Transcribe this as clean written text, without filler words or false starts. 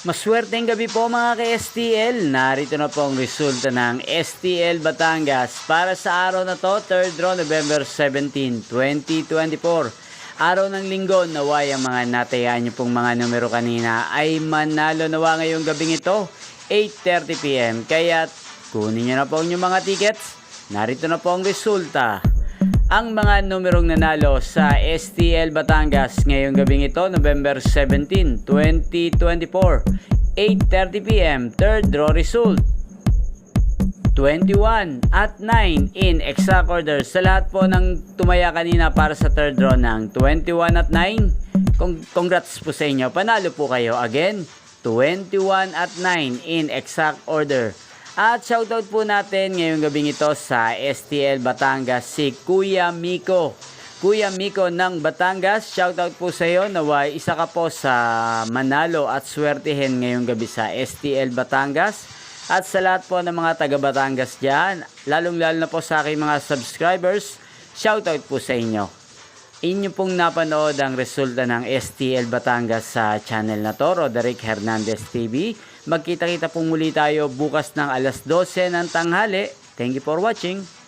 Maswerteng gabi po mga ka-STL. Narito na po ang resulta ng STL Batangas para sa araw na to, 3rd draw, November 17, 2024. Araw ng linggo, naway ang mga natayaan nyo pong mga numero kanina ay manalo nawa ngayong gabing ito, 8:30 PM. Kaya kunin nyo na po ang inyong mga tickets. Narito na po ang resulta. Ang mga numerong nanalo sa STL Batangas ngayong gabing ito, November 17, 2024, 8:30 PM, third draw result. 21 at 9 in exact order. Sa lahat po ng tumaya kanina para sa third draw ng 21 at 9, congrats po sa inyo. Panalo po kayo. Again, 21 at 9 in exact order. At shoutout po natin ngayong gabing ito sa STL Batangas si Kuya Miko. Kuya Miko ng Batangas, shoutout po sa iyo. Naway isa ka po sa manalo at swertihin ngayong gabi sa STL Batangas. At sa lahat po ng mga taga Batangas dyan, lalong-lalo na po sa aking mga subscribers, shoutout po sa inyo. Inyo pong napanood ang resulta ng STL Batangas sa channel na to, Roderick Hernandez TV. Magkita-kita po muli tayo bukas ng alas 12 ng tanghali. Thank you for watching.